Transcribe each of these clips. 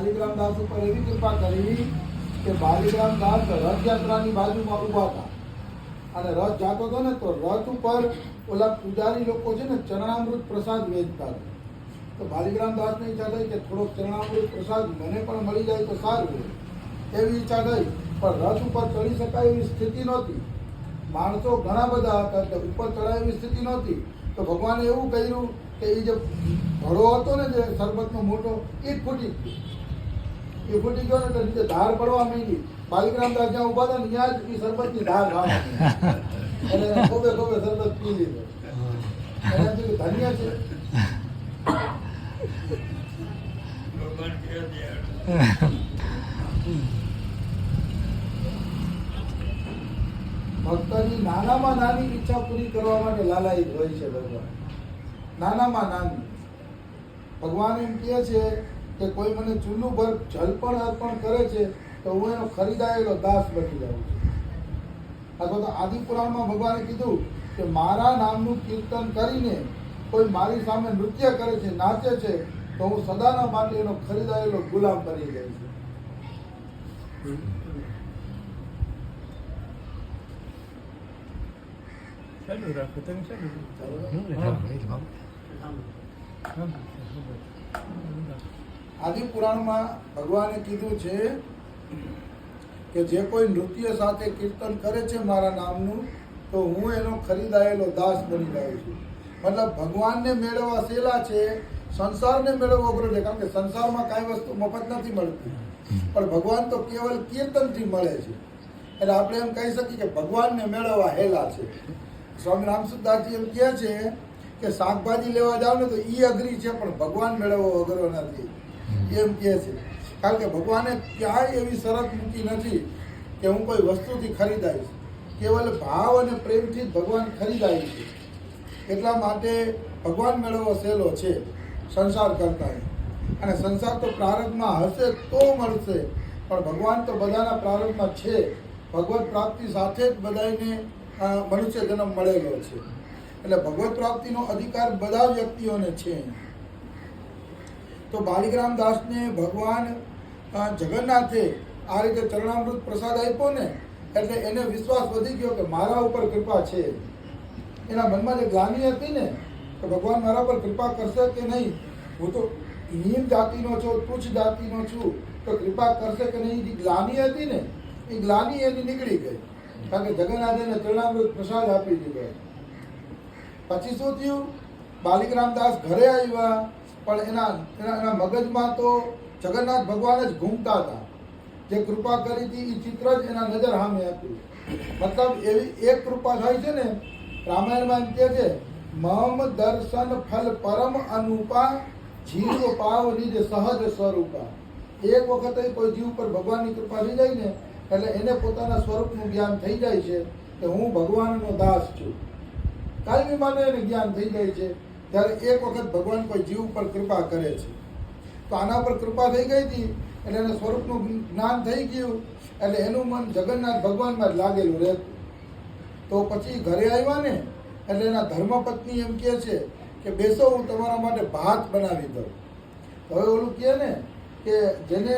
બાલીગ્રામ દાસ ઉપર એવી કૃપા કરી કે બાલીગ્રામ દાસ રથયાત્રાની બાજુમાં ઊભા હતા અને રથ જાતો હતો ને, તો રથ ઉપર ઓલા પૂજારી લોકો છે ને ચરણામૃત પ્રસાદ વેચતા હતા. તો બાલીગ્રામ દાસને ઈચ્છા થઈ કે થોડોક ચરણામૃત પ્રસાદ મને પણ મળી જાય તો સારું એવી ઈચ્છા થઈ. પણ રથ ઉપર ચડી શકાય એવી સ્થિતિ નહોતી, માણસો ઘણા બધા હતા એટલે ઉપર ચડાય એવી સ્થિતિ નહોતી. તો ભગવાને એવું કર્યું કે એ જે ઘડો હતો ને જે સરબતનો મોટો, એ જ ફૂટી ગયો. એ ફૂટી ગયો ને એટલે નીચે ધાર પડવા માંડી. બાલીગ્રામ દાસ જ્યાં ઉભા હતા ને ત્યાં જ એ સરબતની ધાર ખાવા અને ખોબે ખોબે સરબત પી લીધો. એના જેવું ધન્ય છે. ભક્તની નાનામાં નાની ઈચ્છા પૂરી કરવા માટે લાલાયિત હોય છે ભગવાન. નાનામાં નાની ભગવાન એમ કહે છે કે કોઈ મને ચૂલું ભર જલ પણ અર્પણ કરે છે તો હું એનો ખરીદાયેલો દાસ બની જાઉં છું. અથવા તો આદિ પુરાણમાં ભગવાને કીધું કે મારા નામનું કીર્તન કરીને કોઈ મારી સામે નૃત્ય કરે છે, નાચે છે, તો હું સદાના માટે એનો ખરીદાયેલો ગુલામ બની જાય છું. આદિ પુરાણમાં ભગવાને કીધું છે કે જે કોઈ નૃત્ય સાથે કીર્તન કરે છે મારા નામનું, તો હું એનો ખરીદાયેલો દાસ બની જાઉં છું. મતલબ ભગવાનને મેળવવા સહેલા છે, સંસારને મેળવવો અઘરો છે. કારણ કે સંસારમાં કાંઈ વસ્તુ મફત નથી મળતી, પણ ભગવાન તો કેવલ કીર્તનથી મળે છે. એટલે આપણે એમ કહી શકીએ કે ભગવાનને મેળવવા હેલા છે. સ્વામી રામસુદાસજી એમ કહે છે કે શાકભાજી લેવા જાવ ને તો એ અઘરી છે, પણ ભગવાન મેળવવો અઘરો નથી એમ કહે છે. કારણ કે ભગવાને ક્યાંય એવી શરત મૂકી નથી કે હું કોઈ વસ્તુથી ખરીદાઈશ. કેવલ ભાવ અને પ્રેમથી જ ભગવાન ખરીદાય છે. એટલા માટે ભગવાન મેળવવો સહેલો છે સંસાર કરતાં. અને સંસાર તો પ્રારબ્ધમાં હશે તો મળશે, પણ ભગવાન તો બધાના પ્રારબ્ધમાં છે. ભગવત પ્રાપ્તિ સાથે જ બધાને મનુષ્ય જન્મ મળેલો છે. એટલે ભગવત પ્રાપ્તિનો અધિકાર બધા વ્યક્તિઓને છે. તો બાલીગ્રામ દાસને ભગવાન જગન્નાથે આ રીતે ચરણામૃત પ્રસાદ આપ્યો ને, એટલે એને વિશ્વાસ વધી ગયો કે મારા ઉપર કૃપા છે. એના મનમાં જે ગ્લાનિ હતી ને કે ભગવાન મારા પર કૃપા કરશે કે નહીં, હું તો હીન જાતિનો છું, તુચ્છ જાતિનો છું, તો કૃપા કરશે કે નહીં, જે ગ્લાનિ હતી ને એ ગ્લાનિ એની નીકળી ગઈ. કારણ કે જગન્નાથે એને ચરણામૃત પ્રસાદ આપી દીધો. પછી શું થયું, બાલીગ્રામ દાસ ઘરે આવ્યા, પણ એના મગજમાં તો જગન્નાથ ભગવાન જ ઘૂમતા હતા. જે કૃપા કરી હતી એ ચિત્ર જ એના નજર સામે હતું. મતલબ એવી એક કૃપા થાય છે ને, રામાયણમાં એમ કહે છે મમ દર્શન ફલ પરમ અનુપા જીવ પાવ નિજ સહજ સ્વરૂપા. એક વખત કોઈ જીવ પર ભગવાનની કૃપા થઈ જાય ને એટલે એને પોતાના સ્વરૂપનું જ્ઞાન થઈ જાય છે કે હું ભગવાનનો દાસ છું. કાયમી માટે એને જ્ઞાન થઈ જાય છે. ત્યારે એક વખત ભગવાન કોઈ જીવ ઉપર કૃપા કરે છે, તો આના પર કૃપા થઈ ગઈ હતી એટલે એને સ્વરૂપનું જ્ઞાન થઈ ગયું. એટલે એનું મન જગન્નાથ ભગવાનમાં જ લાગેલું રહેતું. તો પછી ઘરે આવ્યા ને એટલે એના ધર્મપત્ની એમ કહે છે કે બેસો, હું તમારા માટે ભાત બનાવી દઉં. હવે ઓલું કહે ને કે જેને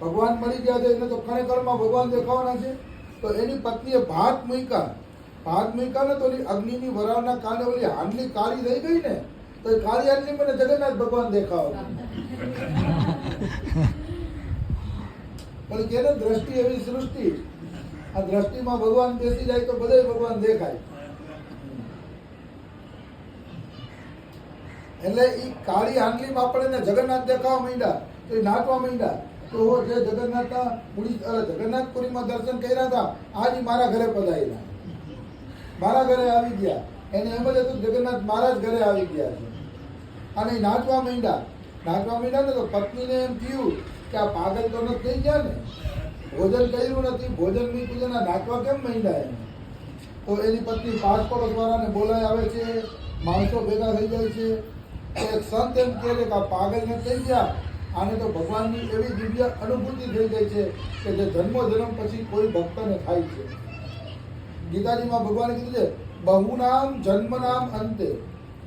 ભગવાન મળી ગયા છે એને તો ખરેખરમાં ભગવાન દેખાવાના છે. તો એની પત્નીએ ભાત મૂક્યા ને તો અગ્નિની વરાળના કારણે ઓલી હાંડલી કાળી થઈ ગઈ ને, તો એ કાળી હાંડલી મને જગન્નાથ ભગવાન દેખાવા. પણ કે દ્રષ્ટિ એવી સૃષ્ટિ, આ દ્રષ્ટિમાં ભગવાન બેસી જાય તો બધે ભગવાન દેખાય. એટલે એ કાળી હાંડલીમાં આપણને જગન્નાથ દેખાવા માંડ્યા, તો એ નાચવા માંડ્યા. તો જે જગન્નાથપુરીમાં દર્શન કર્યા હતા, આજ મારા ઘરે પધાર્યા, મારા ઘરે આવી ગયા. એને એમ જ હતું જગન્નાથ મારા જ ઘરે આવી ગયા છે. અને એ નાચવા માંડ્યા ને તો પત્નીને એમ થયું કે આ પાગલ તો નથી થઈ ગયા ને, ભોજન કર્યું નથી, ભોજન નહીં કીધું, નાચવા કેમ માંડ્યા એને. તો એની પત્ની પાસ પડોશ વાળાને બોલાય આવે છે, માણસો ભેગા થઈ જાય છે. એક સંત એમ કહે છે કે આ પાગલ નથી થઈ ગયા, આને તો ભગવાનની એવી દિવ્ય અનુભૂતિ થઈ ગઈ છે કે જે જન્મ પછી કોઈ ભક્તને થાય છે. ગીતાજીમાં ભગવાને કીધું છે બહુનામ જન્મનામ અંતે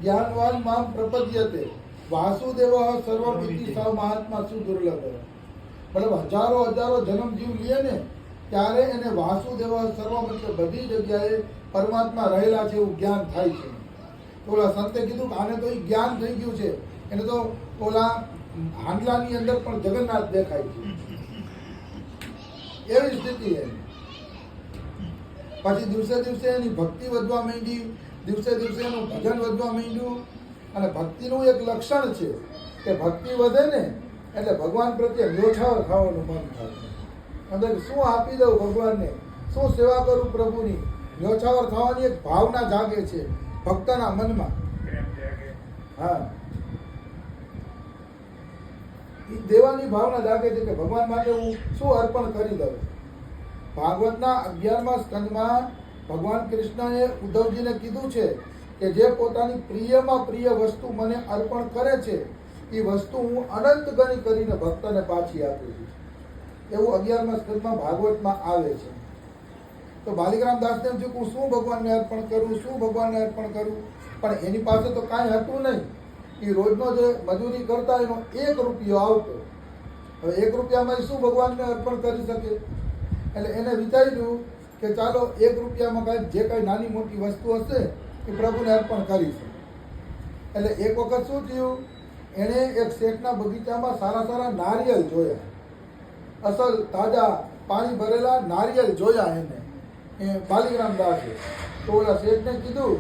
જ્ઞાનવાન મામ પ્રપદ્યતે વાસુદેવ સર્વમિતિ સહ મહાત્મા સુદુર્લભ. મતલબ હજારો હજારો જન્મ જીવ લે ને ત્યારે એને વાસુદેવ સર્વમંત્ર બધી જગ્યાએ પરમાત્મા રહેલા છે એવું જ્ઞાન થાય છે. તો ઓલા સંતે કીધું કે આને તો એ જ્ઞાન થઈ ગયું છે, એને તો ઓલા હાંડલાની અંદર પણ જગન્નાથ દેખાય છે, એવી સ્થિતિ એની. પછી દિવસે દિવસે એની ભક્તિ વધવા માંડી, દિવસે દિવસે એનું ભજન વધવા માંડ્યું. અને ભક્તિનું એક લક્ષણ છે કે ભક્તિ વધે ને એટલે ભગવાન પ્રત્યે ન્યોછાવર ખાવાનું મન થાય. અંદર શું આપી દઉં ભગવાનને, શું સેવા કરું પ્રભુની, ન્યોછાવર થવાની એક ભાવના જાગે છે ભક્તના મનમાં. હા, એ દેવાની ભાવના જાગે છે કે ભગવાન માટે હું શું અર્પણ કરી દઉં. ભાગવતના 11મા સ્કંદમાં ભગવાન કૃષ્ણએ ઉદ્ધવજીને કીધું છે કે જે પોતાની પ્રિયમાં પ્રિય વસ્તુ મને અર્પણ કરે છે એ વસ્તુ હું અનંત ગણી કરીને ભક્તને પાછી આપું છું. એવું 11મા સ્કંદમાં ભાગવતમાં આવે છે. તો બાલીગ્રામ દાસને એમ થયું કે હું શું ભગવાનને અર્પણ કરું, શું ભગવાનને અર્પણ કરું. પણ એની પાસે તો કાંઈ હતું નહીં. એ રોજનો જે મજૂરી કરતા એનો 1 રૂપિયો આવતો. હવે 1 રૂપિયામાં શું ભગવાનને અર્પણ કરી શકે. એટલે એને વિચાર્યું કે ચાલો 1 રૂપિયામાં કાંઈ જે કાંઈ નાની મોટી વસ્તુ હશે એ પ્રભુને અર્પણ કરીશું. એટલે એક વખત શું થયું, એણે એક શેઠના બગીચામાં સારા સારા નારિયેલ જોયા, અસલ તાજા પાણી ભરેલા નારિયેલ જોયા એને એ બાલીગ્રામ દાસે. તો ઓલા શેઠને કીધું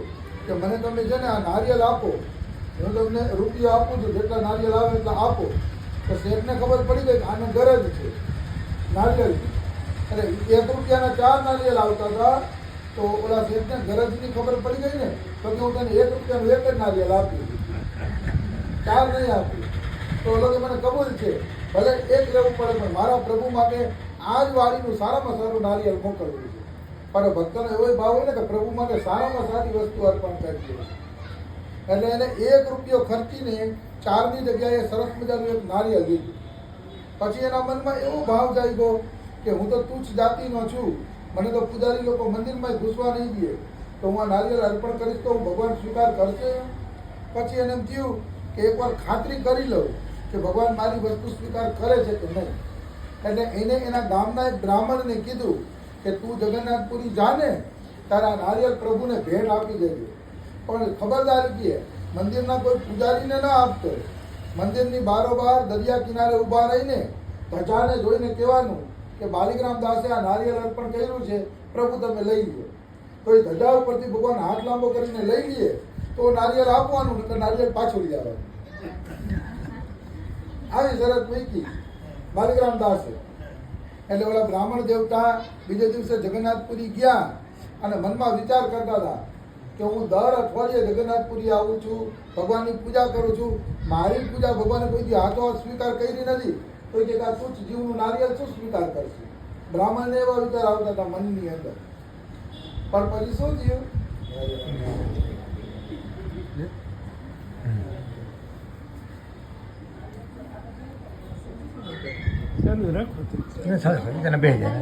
કે મને તમે છે ને આ નારિયેલ આપો, હું તમને રૂપિયો આપું છું, જેટલા નારિયેલ આવે એટલા આપો. તો શેઠને ખબર પડી ગઈ કે આને ગરજ છે નારિયેલની. એટલે 1 રૂપિયાના 4 નારિયેલ આવતા હતા. તો ઓલા શેઠને ગરજની ખબર પડી ગઈ ને, તો કે હું તને 1 રૂપિયાનું 1 જ નારિયેલ આપ્યું, 4 નહીં આપ્યું. તો ઓલો કે મને કબૂલ છે, ભલે 1 લેવું પડે પણ મારા પ્રભુ માટે આ જ વાડીનું સારામાં સારું નારિયેલ મોકલવું છે. પણ ભક્તનો એવો ભાવ હોય ને કે પ્રભુ માટે સારામાં સારી વસ્તુ અર્પણ કરવી. એટલે એને 1 રૂપિયો ખર્ચીને 4ની જગ્યાએ સરસ મજાનું એક નારિયેલ લીધું. પછી એના મનમાં એવો ભાવ જાગ્યો કે હું તો તુચ્છ જાતિનો છું, મને તો પૂજારી લોકો મંદિરમાં ઘૂસવા નહીં દે, તો હું આ નારિયેળ અર્પણ કરીશ તો ભગવાન સ્વીકાર કરશે. પછી એને એમ થયું કે એકવાર ખાતરી કરી લઉં કે ભગવાન મારી વસ્તુ સ્વીકાર કરે છે કે નહીં. એટલે એને એના ગામના એક બ્રાહ્મણને કીધું કે તું જગન્નાથપુરી જાને, તારા નારિયેળ પ્રભુને ભેટ આપી દેજો. પણ ખબરદારી કે મંદિરના કોઈ પૂજારીને ના આપતો. મંદિરની બારોબાર દરિયા કિનારે ઊભા રહીને ધજાને જોઈને કહેવાનું કે બાલીગ્રામ દાસે આ નારિયેળ અર્પણ કર્યું છે, પ્રભુ તમે લઈ લો. તો એ ધજા ઉપરથી ભગવાન હાથ લાંબો કરીને લઈ લઈએ તો નારિયેળ આપવાનું, નહીંતર નારિયેળ પાછું લઈ આવવાનું. આવી શરત મૂકી બાલીગ્રામ દાસે. એટલે ઓલા બ્રાહ્મણ દેવતા બીજે દિવસે જગન્નાથપુરી ગયા અને મનમાં વિચાર કરતા હતા કે હું દર અઠવાડિયે જગન્નાથપુરી આવું છું, ભગવાનની પૂજા કરું છું, મારી પૂજા ભગવાને કોઈથી હાથો હાથ સ્વીકાર કરી નથી, તો કે આ તુચ્છ જીવનું નારિયેળ શું સ્વીકાર કરશે. બ્રાહ્મણને એવા વિચાર આવતા હતા મનની અંદર. પણ પછી શું થયું, બે જાય